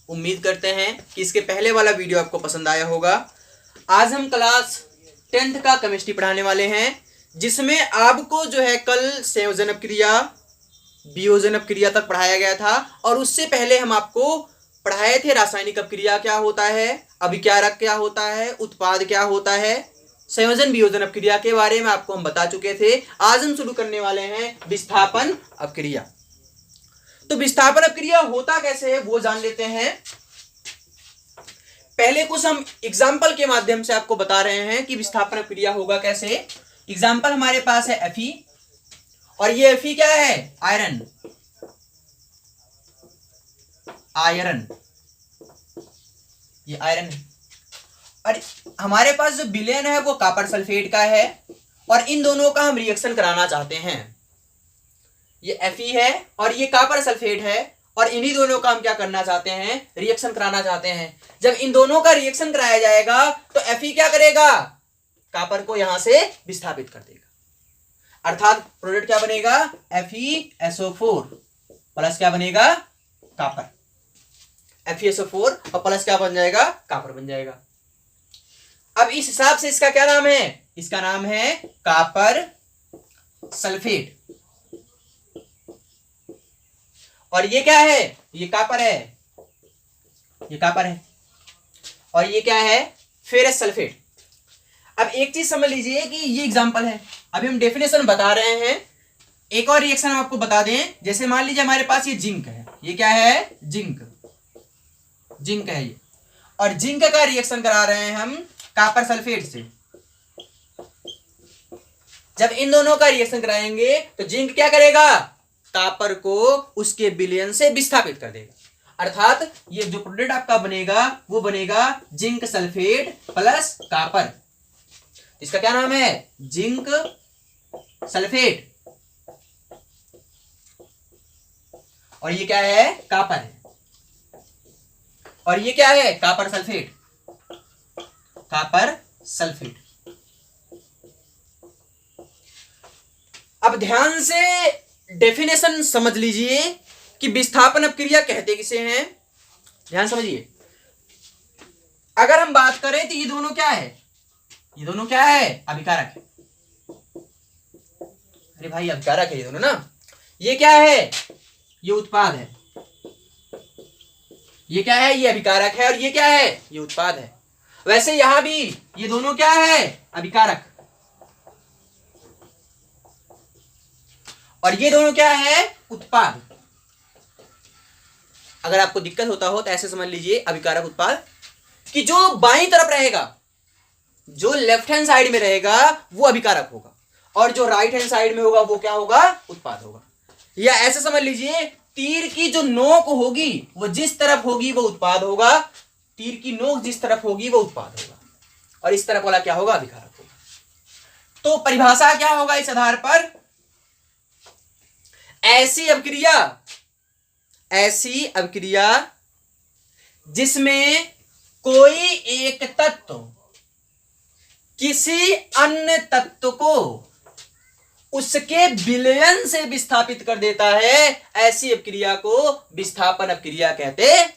उम्मीद करते हैं कि इसके पहले वाला वीडियो आपको पसंद आया होगा। आज हम क्लास 10th का केमिस्ट्री पढ़ाने वाले हैं, जिसमें आपको जो है कल संयोजन अपक्रिया, वियोजन अपक्रिया तक पढ़ाया गया था, और उससे पहले हम आपको पढ़ाए थे रासायनिक अपक्रिया क्या होता है, अभिकारक क्या होता है, उत्पाद क्या होता है, संयोजन वियोजन अपक्रिया के बारे में आपको हम बता चुके थे। आज हम शुरू करने वाले हैं विस्थापन अपक्रिया। तो विस्थापन अपक्रिया होता कैसे है वो जान लेते हैं। पहले कुछ हम एग्जाम्पल के माध्यम से आपको बता रहे हैं कि विस्थापन अपक्रिया होगा कैसे। एग्जाम्पल हमारे पास है Fe, और ये Fe क्या है, आयरन। आयरन, ये आयरन है। और हमारे पास जो विलयन है वो कॉपर सल्फेट का है, और इन दोनों का हम रिएक्शन कराना चाहते हैं। ये Fe है और ये कॉपर सल्फेट है, और इन्हीं दोनों का हम क्या करना चाहते हैं, रिएक्शन कराना चाहते हैं। जब इन दोनों का रिएक्शन कराया जाएगा तो Fe क्या करेगा, कॉपर को यहां से विस्थापित कर देगा, अर्थात प्रोडक्ट क्या बनेगा, FeSO4 प्लस क्या बनेगा, कॉपर। FeSO4 और प्लस क्या बन जाएगा, कॉपर बन जाएगा। अब इस हिसाब से इसका क्या नाम है, इसका नाम है कॉपर सल्फेट। और ये क्या है, ये कॉपर है, ये कॉपर है, और ये क्या है, फेरस सल्फेट। अब एक चीज समझ लीजिए कि ये एग्जांपल है, अभी हम डेफिनेशन बता रहे हैं। एक और रिएक्शन हम आपको बता दें, जैसे मान लीजिए हमारे पास ये जिंक है, ये क्या है, जिंक, जिंक है ये, और जिंक का रिएक्शन करा रहे हैं हम कॉपर सल्फेट से। जब इन दोनों का रिएक्शन कराएंगे तो जिंक क्या करेगा, कॉपर को उसके विलयन से विस्थापित कर देगा, अर्थात ये जो प्रोडक्ट आपका बनेगा वो बनेगा जिंक सल्फेट प्लस कॉपर। इसका क्या नाम है, जिंक सल्फेट, और ये क्या है, कॉपर है, और ये क्या है, कॉपर सल्फेट, कॉपर सल्फेट। अब ध्यान से डेफिनेशन समझ लीजिए कि विस्थापन अपक्रिया कहते किसे हैं। ध्यान समझिए, अगर हम बात करें तो ये दोनों क्या है, ये दोनों क्या है, अभिकारक है। अरे भाई अभिकारक है ये दोनों ना। ये क्या है, ये उत्पाद है। ये क्या है, ये अभिकारक है, और ये क्या है, ये उत्पाद है। वैसे यहां भी ये दोनों क्या है, अभिकारक, और ये दोनों क्या है, उत्पाद। अगर आपको दिक्कत होता हो तो ऐसे समझ लीजिए अभिकारक उत्पाद, कि जो बाईं तरफ रहेगा, जो लेफ्ट हैंड साइड में रहेगा वो अभिकारक होगा, और जो राइट हैंड साइड में होगा वो क्या होगा, उत्पाद होगा। या ऐसे समझ लीजिए तीर की जो नोक होगी वो जिस तरफ होगी वो उत्पाद होगा, तीर की नोक जिस तरफ होगी वो उत्पाद होगा, और इस तरफ वाला क्या होगा, अभिकारक होगा। तो परिभाषा क्या होगा इस आधार पर, ऐसी अपक्रिया, ऐसी अपक्रिया जिसमें कोई एक तत्व किसी अन्य तत्व को उसके विलयन से विस्थापित कर देता है, ऐसी अपक्रिया को विस्थापन अपक्रिया कहते हैं।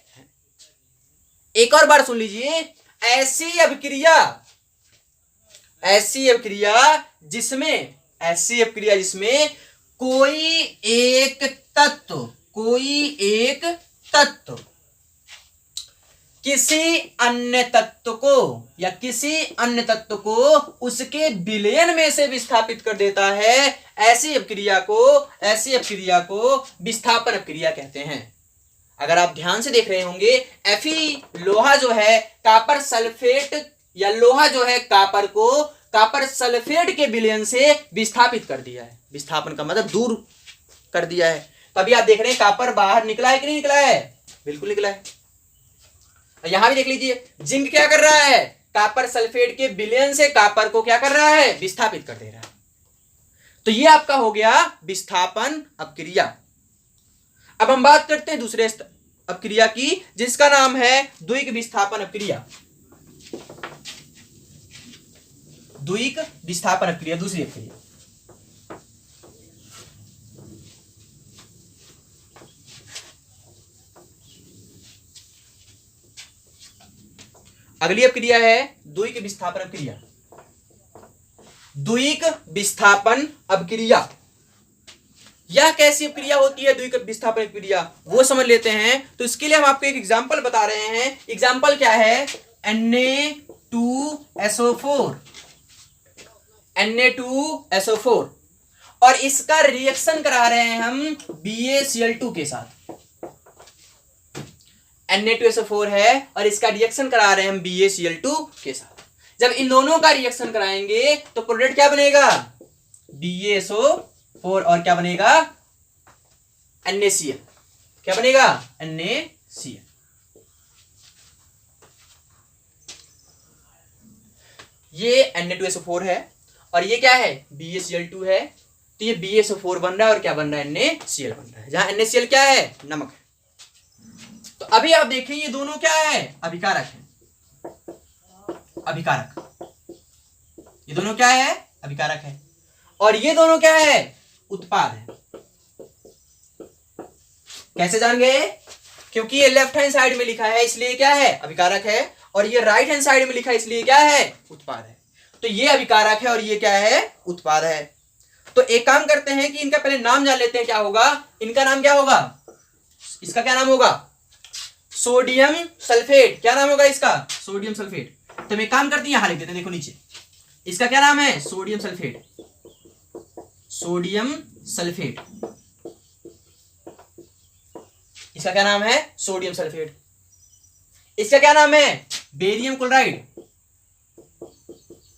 एक और बार सुन लीजिए, ऐसी अपक्रिया, ऐसी अपक्रिया जिसमें, ऐसी अपक्रिया जिसमें कोई एक तत्व, कोई एक तत्व किसी अन्य तत्व को, या किसी अन्य तत्व को उसके विलयन में से विस्थापित कर देता है, ऐसी अपक्रिया को, ऐसी अपक्रिया को विस्थापन अपक्रिया कहते हैं। अगर आप ध्यान से देख रहे होंगे, Fe लोहा जो है कॉपर सल्फेट, या लोहा जो है कॉपर को कॉपर सल्फेट के विलयन से विस्थापित कर दिया है। विस्थापन का मतलब दूर कर दिया है। तभी आप देख रहे हैं कॉपर बाहर निकला है कि नहीं निकला है, बिल्कुल निकला है। यहां भी देख लीजिए, जिंक क्या कर रहा है, कॉपर सल्फेट के विलयन से कॉपर को क्या कर रहा है, विस्थापित कर दे रहा है। तो ये आपका हो गया विस्थापन अपक्रिया। अब हम बात करते हैं दूसरे अपक्रिया की, जिसका नाम है द्विक विस्थापन अपक्रिया। द्विक विस्थापन अपक्रिया, दूसरी अपक्रिया। अगली अपक्रिया है द्विक विस्थापन अपक्रिया। द्विक विस्थापन अपक्रिया, यह कैसी अपक्रिया होती है द्विक विस्थापन अपक्रिया, वो समझ लेते हैं। तो इसके लिए हम आपको एक एग्जांपल बता रहे हैं। एग्जांपल क्या है? Na2SO4, Na2SO4, और इसका रिएक्शन करा रहे हैं हम BaCl2 के साथ। Na2SO4 है और इसका रिएक्शन करा रहे हैं हम BaCl2 के साथ। जब इन दोनों का रिएक्शन कराएंगे तो प्रोडक्ट क्या बनेगा? BaSO4 और क्या बनेगा? NaCl। क्या बनेगा? NaCl। ये Na2SO4 है और ये क्या है? BaCl2 है। तो ये BaSO4 बन रहा है और क्या बन रहा है? NaCl बन रहा है, जहां NaCl क्या है? नमक है। तो अभी आप देखें ये दोनों क्या है? अभिकारक है। अभिकारक, ये दोनों क्या है? अभिकारक है। और ये दोनों क्या है? उत्पाद है। कैसे जान गए? क्योंकि ये लेफ्ट हैंड साइड में लिखा है इसलिए क्या है? अभिकारक है, और ये राइट हैंड साइड में लिखा है इसलिए क्या है? उत्पाद है। तो ये अभिकारक है और ये क्या है? उत्पाद है। तो एक काम करते हैं कि इनका पहले नाम जान लेते हैं, क्या होगा इनका नाम? क्या होगा इसका? क्या नाम होगा? Sodium sulphate. क्या नाम होगा इसका? Sodium sulphate. तो हम एक काम करते हैं, यहां लिख देते हैं, देखो नीचे। इसका क्या नाम है? Sodium sulphate. सोडियम सल्फेट, इसका क्या नाम है? Sodium sulphate. इसका क्या नाम है? Barium chloride.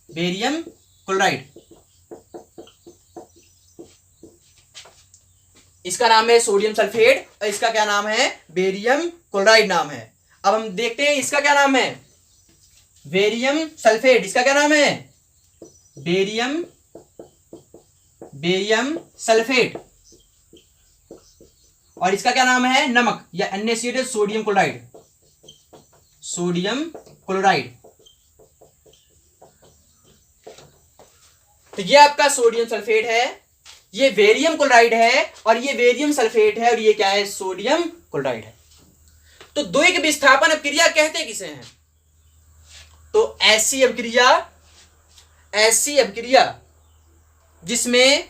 बेरियम क्लोराइड, इसका नाम है सोडियम सल्फेट और इसका क्या नाम है? बेरियम क्लोराइड नाम है। अब हम देखते हैं इसका क्या नाम है? Barium sulphate. इसका क्या नाम है? Barium sulphate. और इसका क्या नाम है? नमक या NaCl, sodium chloride. Sodium chloride. तो ये आपका सोडियम सल्फेट है, ये बेरियम क्लोराइड है और ये बेरियम सल्फेट है और ये क्या है? सोडियम क्लोराइड है। तो द्विक विस्थापन अपक्रिया कहते किसे हैं? तो ऐसी अपक्रिया जिसमें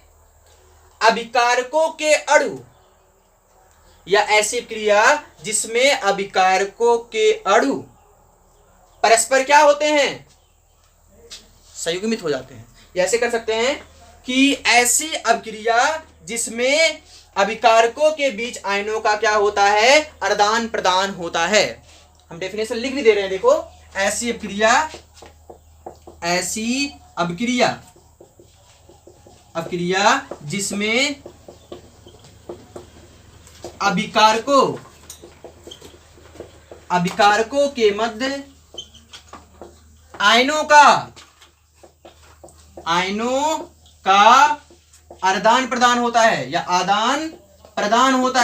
अभिकारकों के अणु, या ऐसी अपक्रिया जिसमें अभिकारकों के अणु परस्पर क्या होते हैं? संयुग्मित हो जाते हैं। ऐसे कर सकते हैं कि ऐसी अपक्रिया जिसमें अभिकारकों के बीच आयनों का क्या होता है? आदान प्रदान होता है। हम डेफिनेशन लिख भी दे रहे हैं, देखो। ऐसी अपक्रिया जिसमें अभिकारकों के मध्य आयनों का आदान प्रदान होता है, या आदान प्रदान होता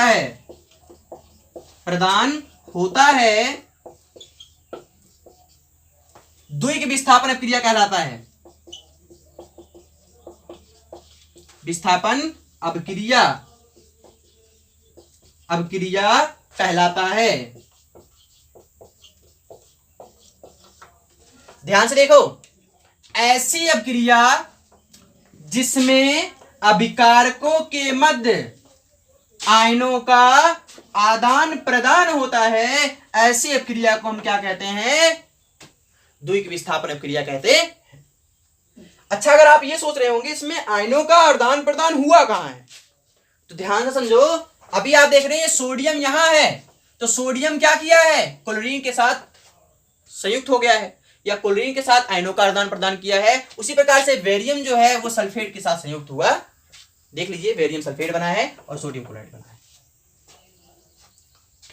है, द्विक विस्थापन अपक्रिया कहलाता है। विस्थापन अपक्रिया कहलाता है। ध्यान से देखो, ऐसी अपक्रिया जिसमें अभिकारकों के मध्य आयनों का आदान प्रदान होता है, ऐसी अपक्रिया को हम क्या कहते हैं? द्विक विस्थापन अपक्रिया कहते हैं। अच्छा, अगर आप ये सोच रहे होंगे इसमें आयनों का आदान प्रदान हुआ कहां है, तो ध्यान से समझो। अभी आप देख रहे हैं सोडियम यहां है, तो सोडियम क्या किया है? क्लोरीन के साथ संयुक्त हो गया है, या क्लोरीन के साथ आयनों का आदान प्रदान किया है। उसी प्रकार से बेरियम जो है वो सल्फेट के साथ संयुक्त हुआ। देख लीजिए, बेरियम सल्फेट बना है और सोडियम क्लोराइड बना है।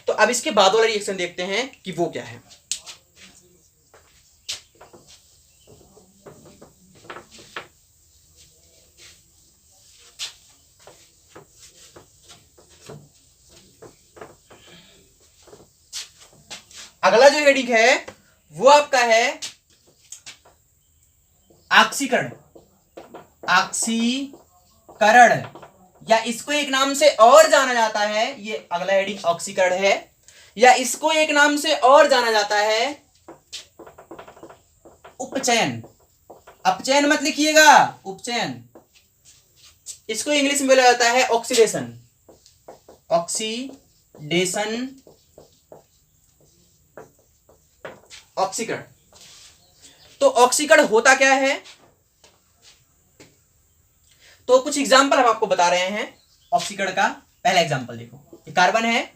तो अब इसके बाद वाला रिएक्शन देखते हैं कि वो क्या है। अगला जो हेडिंग है वो आपका है ऑक्सीकरण। या इसको एक नाम से और जाना जाता है, ये अगला हेडिंग ऑक्सीकरण है, या इसको एक नाम से और जाना जाता है उपचयन, अपचयन मत लिखिएगा, उपचयन। इसको इंग्लिश में बोला जाता है ऑक्सीडेशन, ऑक्सीडेशन, ऑक्सीकरण। तो ऑक्सीकरण होता क्या है, तो कुछ एग्जांपल हम आपको बता रहे हैं ऑक्सीकरण का। पहला एग्जांपल देखो, ये कार्बन है,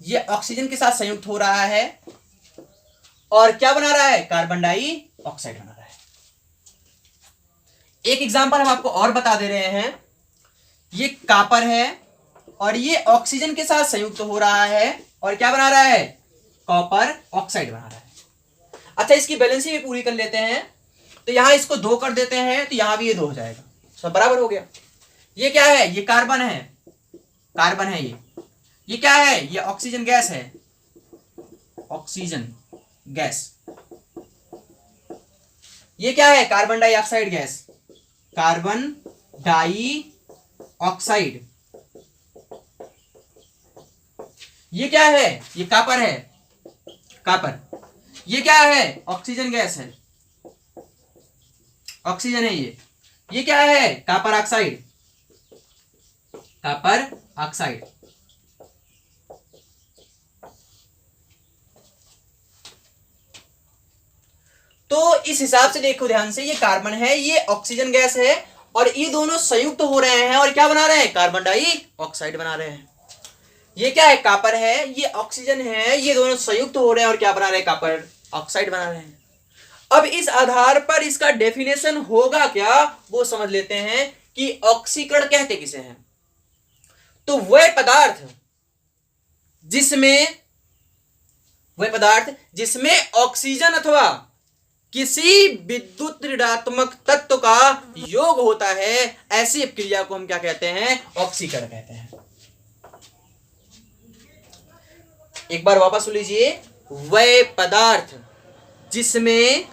ये ऑक्सीजन के साथ संयुक्त हो रहा है और क्या बना रहा है, कार्बन डाइऑक्साइड बना रहा है। एक एग्जांपल हम आपको और बता दे रहे हैं, ये कॉपर है और ये ऑक्सीजन के साथ संयुक्त हो रहा है और क्या बना रहा है, कॉपर ऑक्साइड बना रहा है। अच्छा, इसकी बैलेंसिंग भी पूरी कर लेते हैं, तो यहां इसको 2 कर देते हैं तो यहां भी ये 2 हो जाएगा, सब बराबर हो गया। ये क्या है, ये कार्बन है, कार्बन है ये क्या है, ये ऑक्सीजन गैस है, ऑक्सीजन गैस। ये क्या है, carbon dioxide gas, carbon dioxide. ये क्या है, ये कॉपर है, कॉपर। ये क्या है, ऑक्सीजन गैस है, ऑक्सीजन है ये क्या है, कॉपर ऑक्साइड, कॉपर ऑक्साइड। तो इस हिसाब से देखो ध्यान से, ये कार्बन है, ये ऑक्सीजन गैस है और ये दोनों संयुक्त हो रहे हैं और क्या बना रहे हैं, कार्बन डाइऑक्साइड बना रहे हैं। ये क्या है, कॉपर है, ये ऑक्सीजन है, ये दोनों संयुक्त हो रहे हैं और क्या बना रहे हैं, कॉपर ऑक्साइड बना रहे हैं। अब इस आधार पर इसका डेफिनेशन होगा क्या, वो समझ लेते हैं कि ऑक्सीकरण कहते किसे हैं। तो वह पदार्थ जिसमें ऑक्सीजन अथवा किसी विद्युत ऋणात्मक तत्व का योग होता है, ऐसी अपक्रिया को हम क्या कहते हैं, ऑक्सीकरण कहते हैं। एक बार वापस सुन लीजिए, वह पदार्थ जिसमें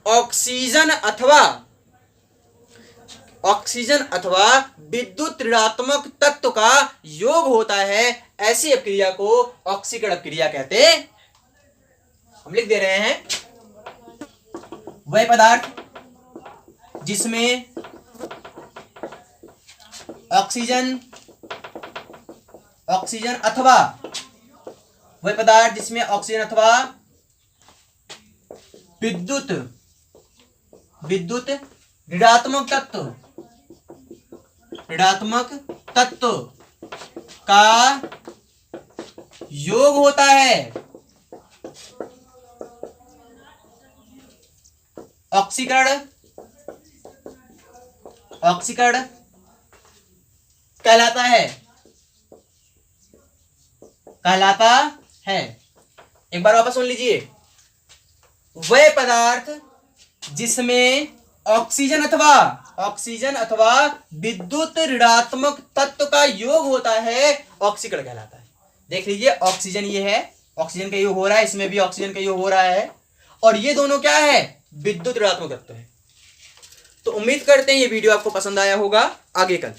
ऑक्सीजन अथवा विद्युत ऋणात्मक तत्व का योग होता है, ऐसी अपक्रिया को ऑक्सीकरण अपक्रिया कहते हैं। हम लिख दे रहे हैं, वह पदार्थ जिसमें ऑक्सीजन अथवा विद्युत ऋणात्मक तत्व का योग होता है, ऑक्सीकरण कहलाता है। एक बार वापस सुन लीजिए, वह पदार्थ जिसमें ऑक्सीजन अथवा विद्युत ऋणात्मक तत्व का योग होता है, ऑक्सीकरण कहलाता है। देख लीजिए, ऑक्सीजन ये है, ऑक्सीजन का योग हो रहा है, इसमें भी ऑक्सीजन का योग हो रहा है और ये दोनों क्या है, विद्युत ऋणात्मक तत्व है। तो उम्मीद करते हैं ये वीडियो आपको पसंद आया होगा। आगे कल